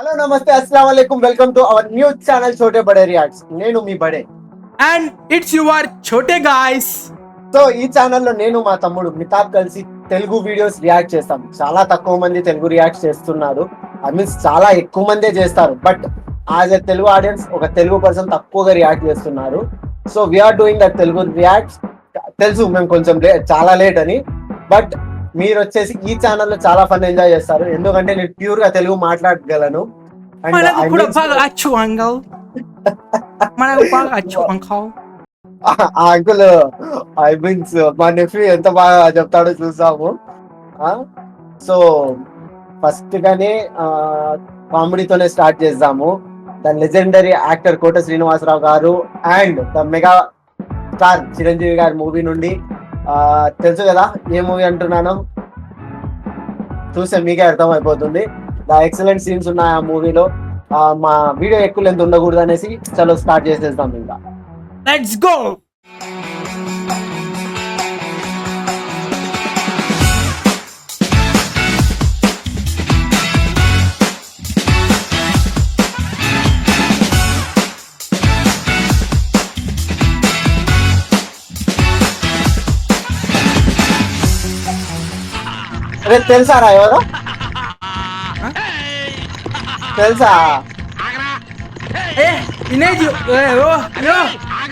Hello నమస్తే అస్సలం వాలేకుమ్ welcome to our new channel Chote Bade reacts. నేను మీ Bade and it's your Chote guys. So ఈ ఛానల్లో నేను మా తమ్ముడు మితాబ్ కలిసి తెలుగు వీడియోస్ రియాక్ట్ చేస్తాం. చాలా తక్కువ మంది తెలుగు రియాక్ట్ చేస్తున్నారు. ఐ మీన్స్ చాలా ఎక్కువ మందే చేస్తారు, but as a Telugu audience ఒక తెలుగు పర్సన్ తక్కువగా రియాక్ట్ చేస్తున్నారు. So we're doing that Telugu reacts. తెలుసు మేము కొంచెం చాలా లేట్ అని, బట్ మీరు వచ్చేసి ఈ ఛానల్లో చాలా ఫన్ ఎంజాయ్ చేస్తారు. ఎందుకంటే నేను ప్యూర్ గా తెలుగు మాట్లాడగలను. అంకుల్ ఐ మీన్స్ మా నెఫ్యూ ఎంత బాగా చెప్తాడో చూసాము. సో ఫస్ట్ గానే కామెడీతోనే స్టార్ట్ చేద్దాము. ద లెజెండరీ యాక్టర్ కోట శ్రీనివాసరావు గారు and the mega star Chiranjeevi గారి మూవీ నుండి తెలుసు కదా ఏ మూవీ అంటున్నాను, చూస్తే మీకే అర్థం అయిపోతుంది. ద ఎక్సలెంట్ సీన్స్ ఉన్నాయి ఆ మూవీలో. మా వీడియో ఎక్కువ లెంత్ ఉండకూడదు అనేసి చలో స్టార్ట్ చేసేద్దాం. ఇంకా లెట్స్ గో. అరే తెలుసా రా ఎవరు తెలుసా? వినేజ్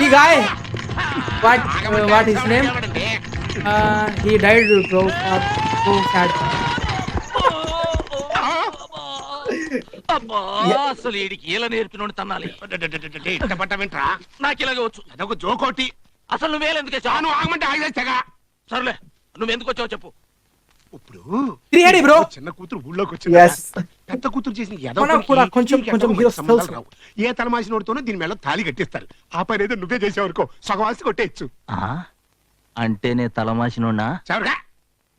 ఈ guy what his name? He died bro. So sad. అసలు వీడికి ఇలా నేర్పినోడు తన్నాలి. నాకు ఇలాగే వచ్చు. అదొక జోకోటి. అసలు నువ్వేలెందుకు చాను ఆగమంటే ఆగేస్తాగా. సర్లే నువ్వెందుకు వచ్చావు చెప్పు. ఇప్పుడు బ్రో చిన్న కూతురు ఊళ్ళోకి వచ్చింది. పెద్ద కూతురు చేసిన ఏ తలమాసినోడితోనో దీని మేళ తాళి కట్టిస్తారు. ఆ పని ఏదో నువ్వే చేసేవరకు సగవాసి కొట్టేయచ్చు. అంటే నే తలమాసినోడా? చవరగా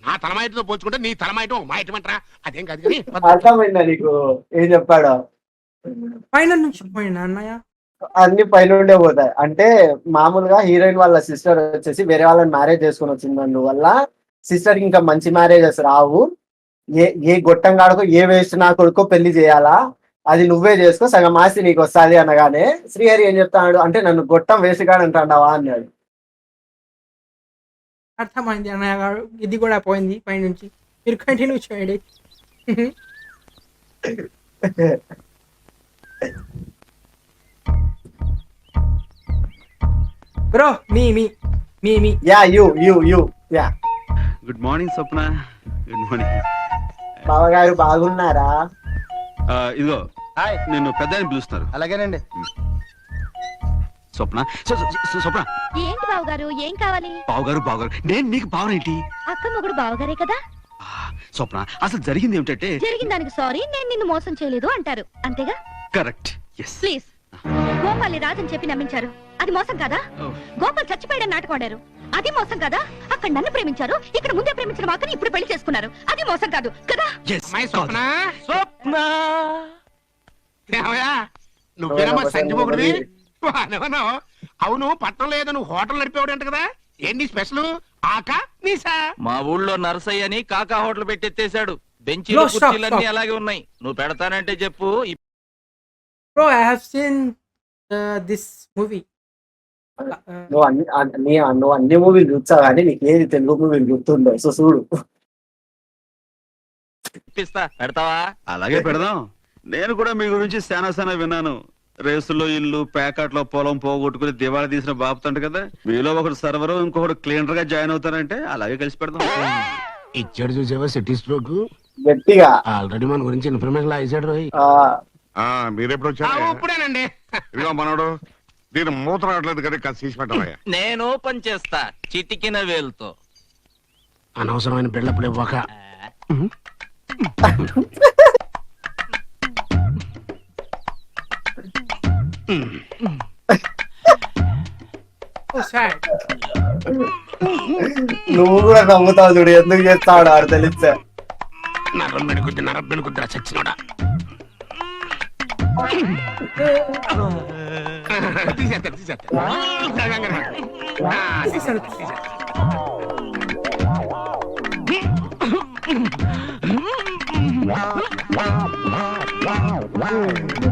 నా తలమాయటతో పోల్చుకుంటే నీ తలమాయటం ఒక మాయటమంటారా? అదేం కాదు కానీ అర్థమైందా నీకు ఏం చెప్పాడో? పైన నుంచి పోయినా అన్నయ్య అన్ని పైనుండే పోతాయి. అంటే మామూలుగా హీరోయిన్ వాళ్ళ సిస్టర్ వచ్చేసి వేరే వాళ్ళని మ్యారేజ్ చేసుకుని వచ్చిందందువల్ల సిస్టర్ ఇంకా మంచి మ్యారేజెస్ రావు. ఏ గొట్టంగాడుకో ఏ వేస్ట్ నా కొడుకో పెళ్లి చేయాలా, అది నువ్వే చేసుకో, సగం ఆస్తి నీకు వస్తుంది అనగానే శ్రీహరి ఏం చెప్తాడు అంటే నన్ను గొట్టం వేస్ట్ గాడు అంటావా అన్నాడు. అర్థమైంది అన్నయ్య గారు. ఇది కూడా పోయింది పైనుంచి. మీరు కంటిన్యూ చేయండి. Bro me me me me yeah you you you yeah. Good morning Swapna. Good morning బావగారు, బాగున్నారా? ఇదిగో నేను పెద్ద పిలుస్తున్నారు. అలాగేనండి. స్వప్న స్వప్న. ఏంటి బావగారు, ఏం కావాలి? బావగారు నేను నీకు బావనేంటి? అక్క మొగుడు బావగారే కదా. స్వప్న అసలు జరిగింది ఏమిటంటే, జరిగిన దానికి సారీ, నేను నిన్ను మోసం చేయలేదు అంటారు అంతేగా? కరెక్ట్. ప్లీజ్. గోపాల్ రాజని చెప్పి నమ్మించారు, అది మోసం కదా? గోపాల్ చచ్చిపోయాడని నాటకం ఆడారు, అది మోసం కదా? అక్కడ నన్ను ప్రేమించారు, ఇక్కడ ముందే ప్రేమించిన మాకని ఇప్పుడు పెళ్లి చేసుకున్నారు, అది మోసం కాదు కదా? నువ్వేనమ్మా సంజీవకుడివి. అవును, పట్టణం లేదా నువ్వు హోటల్ నడిపేవాడు కదా? ఏంటి స్పెషల్? ఆకా నీసా? మా ఊళ్ళో నర్సయ్య అని కాకా హోటల్ పెట్టెత్తేశాడు. బెంచీలు కుర్చీలన్నీ అలాగే ఉన్నాయి. నువ్వు పెడతానంటే చెప్పు. Bro I have seen this movie. నువ్వు అన్ని మూవీలు చూసావు కానీ నీకు ఏది తెలుగు మూవీలు గుర్తుండవు. సో చూడు. పెడతావా? అలాగే పెడదాం. నేను కూడా మీ గురించి శానా విన్నాను. రేసులో ఇల్లు, ప్యాకెట్లో పొలం పోగొట్టుకుని దివాళా తీసిన బాపుతంట కదా. మీలో ఒకడు సర్వర్, ఇంకొకటి క్లీనర్ గా జాయిన్ అవుతారంటే అలాగే కలిసి పెడదాం. ఇచ్చాడు చూసావా సిటీ స్ట్రోక్ గట్టిగా. ఆల్రెడీ మన గురించి ఇన్ఫర్మేషన్ ఇచ్చాడు రోయ్. మీరెప్పుడు వచ్చారు? ఇప్పుడేనండి. ఇదిగో మనోడు దీని మూత రావట్లేదు కదా, కాస్త తీసి పెట్టవయ్యా. నేను ఓపెన్ చేస్తా చిటికిన వేలుతో. అనవసరమైన బిల్డప్లు ఇవ్వక. నువ్వు కూడా నమ్ముతావు చూడు, ఎందుకు చేస్తాడు ఆడు తెలిస్తే. నరం పెడుకుద్ది చచ్చినోడా.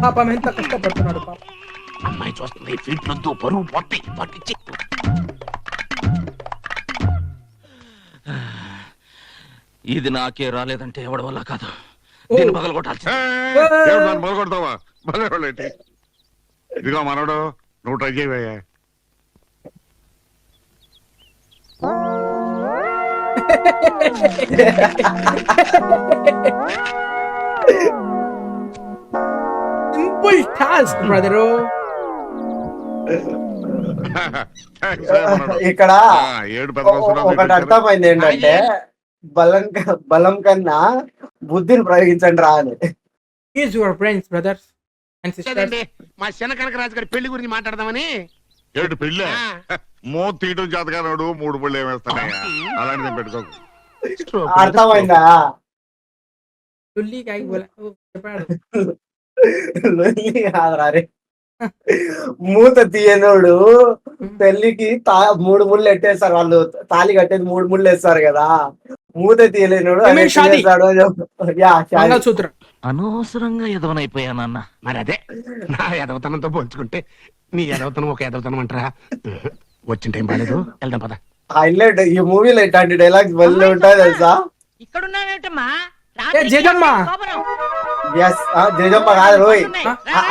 పాపం ఎంత కష్టపడుతున్నాడు పాప. అమ్మాయి చూస్తుంది ఫీట్ నొద్దు బరువు పట్టించి ఇది నాకే రాలేదంటే ఎవడి వల్ల కాదు. దీన్ని పగల కొట్టాల్సింది. మొదలుకొడతావా భలే ఇదిగో మనోడు నువ్వు ట్రై చేయవయ్యా. Simple task brother. ఇక్కడ ఏడు పెద్ద ఒకటి అర్థమైంది ఏంటంటే బలం కన్నా బుద్ధిని ప్రయోగించండి రా అని. Is your friends brothers and sisters. లేదండి, మా చిన్న కనకరాజు గారి పెళ్లి గురించి మాట్లాడదామని. ఏడు పెళ్ళే మో తీయటం జాతకాడు 3 పళ్ళు ఏమేస్తానయ్యా అలాంటిది పెట్టుకోకు. అర్థమైందా? లుల్లి కాకి బోలా ఓ చెప్పాడు. లొల్లి కాదురా రే. మూత తీయనోడు పెళ్లికి 3 ముళ్ళు ఎట్టేస్తారు. వాళ్ళు తాళి కట్టేది 3 ముళ్ళు వేస్తారు కదా. మూత తీయలేనోడు I mean షాదీ. మంగళసూత్రం. అనవసరంగా ఎదవనైపోయానన్న. మరి అదే నా ఎదవతనంతో పోల్చుకుంటే నీ ఎదవతనం ఒక ఎదవతనం అంటారా? వచ్చిన టైం బాగాలేదు, వెళ్దాం పద. హైలైట్ ఈ మూవీలో ఇట్లాంటి డైలాగ్స్ వల్ల ఉంటాయి తెలుసా? ఇక్కడున్నావేంటమ్మా? ఏ జేజమ్మ. ఎస్ జేజమ్మ కాదు రోయ్.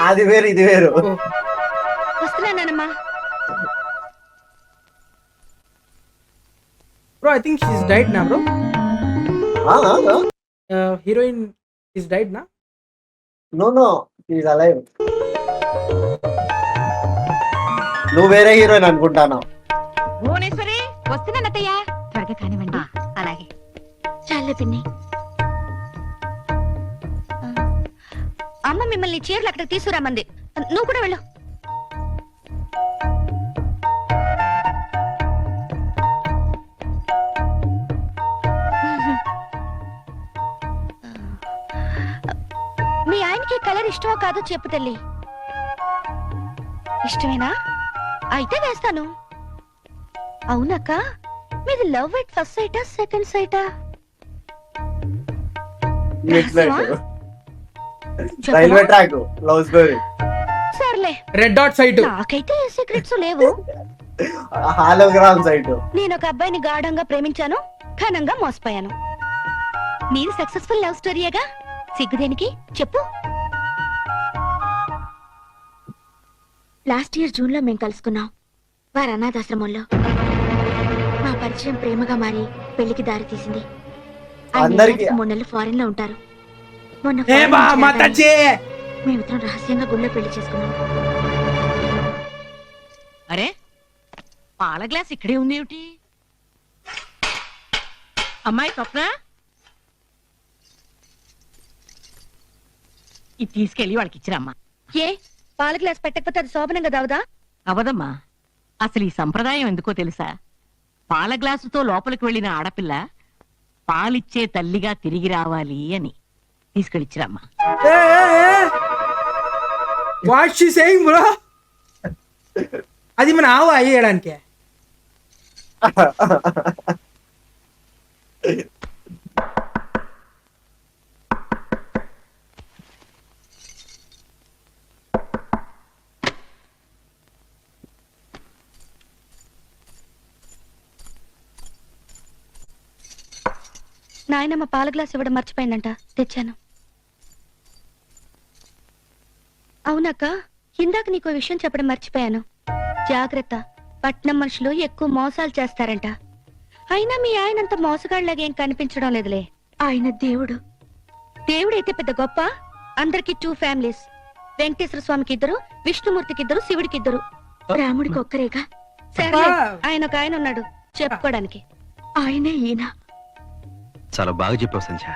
అది వేరు ఇది వేరు. వస్తున్నానమ్మా. Bro, I think she's died now, bro. Heroine is died now. No is alive. నువ్వు వేరే హీరోయిన్ అనుకుంటాను. భువనేశ్వరి వస్తున్నానత్తయ్య. త్వరగా కానివ్వండి. అలాగే. చాలే పిన్ని. అమ్మ మిమ్మల్ని చీరలు అక్కడికి తీసుకురామంది. నువ్వు కూడా వెళ్ళు. మీ ఆయనకి కలర్ ఇష్టమో కాదో చెప్పు తల్లి. ఇష్టమేనా? అయితే వేస్తాను. అవునక్క, మీది లవ్ ఎట్ ఫస్ట్ సైటా సెకండ్ సైటా? Railway track love story. సర్లే, రెడ్ డాట్ సైట్. నాకైతే ఏ సీక్రెట్స్ లేవు. Hologram sight. నేను ఒక అబ్బాయిని గాఢంగా ప్రేమించాను, ఘనంగా మోసపోయాను. నీది సక్సెస్ఫుల్ లవ్ స్టోరీయేగా, సిగ్గుదేనికి చెప్పు. లాస్ట్ ఇయర్ జూన్ లో మేము కలుసుకున్నాం, వారి అనాథాశ్రమంలో. మా పరిచయం ప్రేమగా మారి పెళ్లికి దారి తీసింది. అందరికీ 3 నెలలు ఫారెన్ లో ఉంటారు. మొన్న ఏ foreign బా నుంచి మా రాగానే తచ్చి. మేమిద్దరం రహస్యంగా గుళ్ళో పెళ్లి చేసుకున్నాం. అరే పాల గ్లాస్ ఇక్కడే ఉంది ఏమిటి? అమ్మాయి స్వప్న, ఇది తీసుకెళ్ళి వాళ్ళకి ఇచ్చిరమ్మా. ఏ పాల గ్లాస్ పెట్టకపోతే అది శోభనంగా దావదా? అవదమ్మా, అసలు ఈ సంప్రదాయం ఎందుకో తెలుసా? పాల గ్లాసుతో లోపలికి వెళ్ళిన ఆడపిల్ల పాలిచ్చే తల్లిగా తిరిగి రావాలి అని. తీసుకెళ్ళిచ్చిరమ్మా. What she saying bro? అది మన ఆవు అయ్యడానికి. నాయనమ్మ పాల గ్లాస్ ఇవ్వడం మర్చిపోయిందంట, తెచ్చాను. అవునక్క, ఇందాక నీకో విషయం చెప్పడం మర్చిపోయాను. జాగ్రత్త, పట్నం మనుషులు ఎక్కువ మోసాలు చేస్తారంట. అయినా మీ ఆయనంత మోసగాళ్ళలాగేం కనిపించడం లేదులే. ఆయన దేవుడు. దేవుడైతే పెద్ద గొప్ప. అందరికి 2 ఫ్యామిలీస్. వెంకటేశ్వర స్వామికి 2, విష్ణుమూర్తికి 2, శివుడికి 2, రాముడికి ఒక్కరేగా. సరే, ఆయన ఒక ఆయన ఉన్నాడు చెప్పుకోవడానికి. ఆయనే ఈయన. చాలా బాగా చెప్పావు సంధ్య.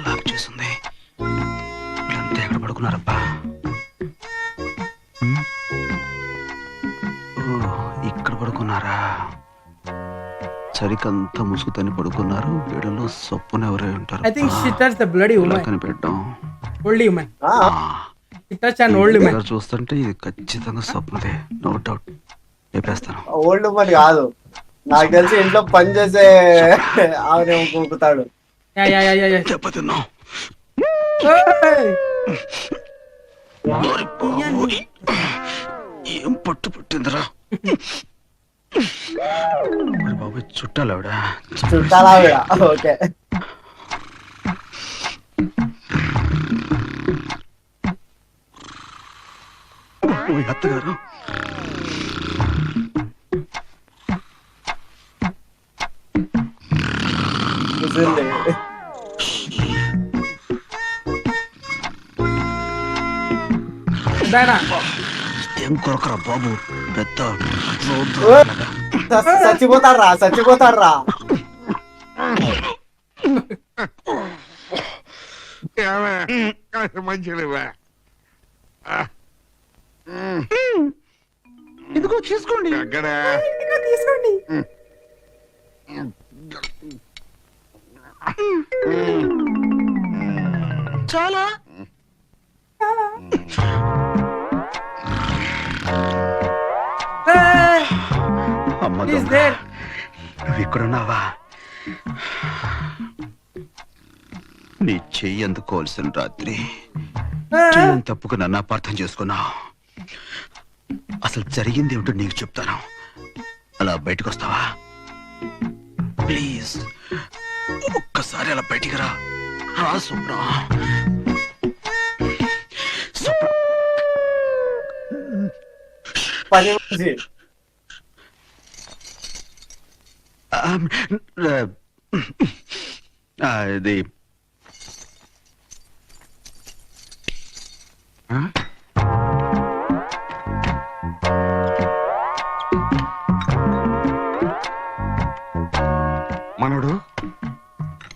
లాక్ చేస్తుంది. వీళ్ళంతా ఎక్కడ పడుకున్నారబ్బా? ఇక్కడ పడుకున్నారా? సరికంతా ముసుగుతని పడుకున్నారు. వీడలో సొప్పున ఎవరై ఉంటారు. I think she touched the bloody woman. కనిపెట్టాం. Old woman. ఆ, She touched an old woman. చూస్తుంటే ఇది ఖచ్చితంగా స్వప్నదే, నో డౌట్. చెప్పేస్తాను. ఓల్డ్ ఉమ్మని కాదు, నాకు తెలిసి ఇంట్లో పని చేసే ఆవిడ కూకుతాడు. Yeah. దెబ్బతిన్నాం. Hey! ఏం పట్టు పట్టిందిరా? మరి బాబు చుట్టాలావిడ. చుట్టాల ఆవిడ. ఓకే, అత్తగారు కుదిరింది. Dana. ఏం కొరకరా బాబు, పెద్ద చచ్చిపోతాడ్రా. మంచిగా ఇదిగో తీసుకోండి. అక్కడ తీసుకోండి. చాలా Hey! అమ్మ He's దొంగ. there. నువ్వు ఇక్కడున్నావా? నీ చెయ్యి అందుకోవాల్సిన రాత్రి చెయ్యని తప్పుకు నన్ను అపార్థం చేసుకున్నావు. అసలు జరిగింది ఏమిటో నీకు చెప్తాను. అలా బయటకు వస్తావా ప్లీజ్? ఒక్కసారి అలా బయటికి రా. రా సుప్రా. పని మనిషి. ఇది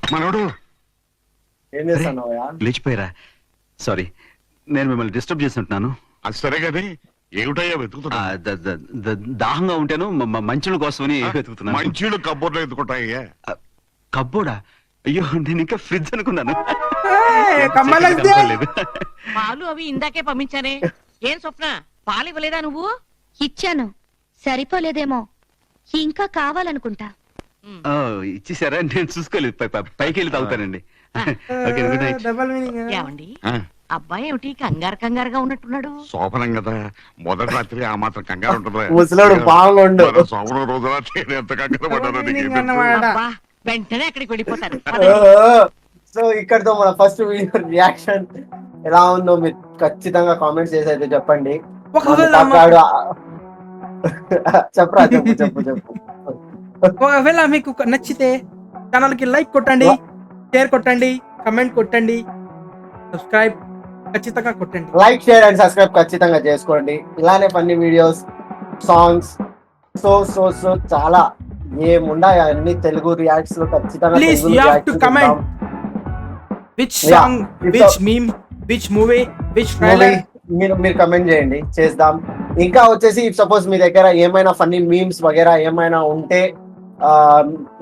మనోడు ఏం చేస్తున్నావయ్యా? లేచిపోయారా? సారీ, నేను మిమ్మల్ని డిస్టర్బ్ చేస్తుంటున్నాను. అది సరే కానీ ఏమిటయ్యా వెతుకుతున్నా? దాహంగా ఉంటాను, మంచుల కోసమని వెతుకుతున్నాను. మంచీలు కబ్బోర్లో ఎత్తుకుంటాయ్యా. కబ్బోడా? అయ్యో, నేను ఇంకా ఫ్రిడ్జ్ అనుకున్నాను. కమ్మలేదు. పాలు అవి ఇందాకే పంపించానే. ఏం స్వప్న, పాలు ఇవ్వలేదా నువ్వు? ఇచ్చాను, సరిపోలేదేమో, ఇంకా కావాలనుకుంటా. ఓ, ఇచ్చేసారా? నేను చూసుకోలేదు. పైకి వెళ్ళి తాగుతానండి. Okay, good night. Double meaning. ఏమండి, అబ్బాయి ఏమిటి కంగారుగా ఉన్నట్టున్నాడు? శోభనం కదా, మొదటి రాత్రి ఆ మాత్రం కంగారు ఉంటుందా? ముసలోడు బాగుండు. మన శోభనం రోజున నేను ఎంత కంగారు పడ్డానో నీకు ఏం తెలుసు? అన్నమాట. అబ్బా, వెంటనే అక్కడికి వెళ్ళిపోతారు. సో ఇక్కడతో మన ఫస్ట్ వీడియో రియాక్షన్ ఎలా ఉందో మీరు ఖచ్చితంగా కామెంట్స్ చేసి అయితే చెప్పండి. చెప్పరా, చెప్పు. ఒకవేళ మీకు నచ్చితే ఛానల్ కి లైక్ కొట్టండి, షేర్ కొట్టండి, కమెంట్ కొట్టండి, సబ్స్క్రైబ్ ఖచ్చితంగా కొట్టండి. లైక్, షేర్ అండ్ సబ్స్క్రైబ్ ఖచ్చితంగా చేసుకోండి. ఇలానే ఫన్నీ వీడియోస్, సాంగ్స్, సో చాలా ఏముండాయి అన్ని తెలుగు రియాక్ట్స్ లో ఖచ్చితంగా. Please, you have to comment which song, which meme, which movie, which trailer. మీరు కమెంట్ చేయండి, చేద్దాం. ఇంకా వచ్చేసి సపోజ్ మీ దగ్గర ఏమైనా ఫన్నీ మీమ్స్ వగేరా ఏమైనా ఉంటే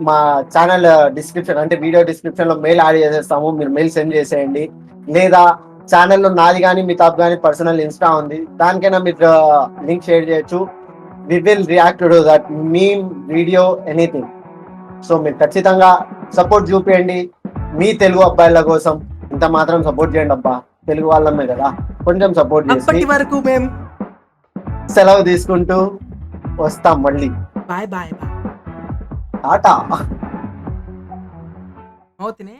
మా ఛానల్ డిస్క్రిప్షన్ అంటే వీడియో డిస్క్రిప్షన్ లో మెయిల్ యాడ్ చేసేస్తాము. మీరు మెయిల్ సెండ్ చేసేయండి. లేదా ఛానల్లో నాది కానీ మితాబ్ కానీ పర్సనల్ ఇన్స్టా ఉంది, దానికైనా మీరు లింక్ షేర్ చేయొచ్చు. We will react to that meme, video, anything. So మీరు ఖచ్చితంగా సపోర్ట్ చూపించండి మీ తెలుగు అబ్బాయిల కోసం. ఇంత మాత్రం సపోర్ట్ చేయండి అబ్బా, తెలుగు వాళ్ళమే కదా, కొంచెం సపోర్ట్ చేసి. అప్పటి వరకు మేము సెలవు తీసుకుంటూ వస్తాం మళ్ళీ. బాయ్. టాటా. అవుతనే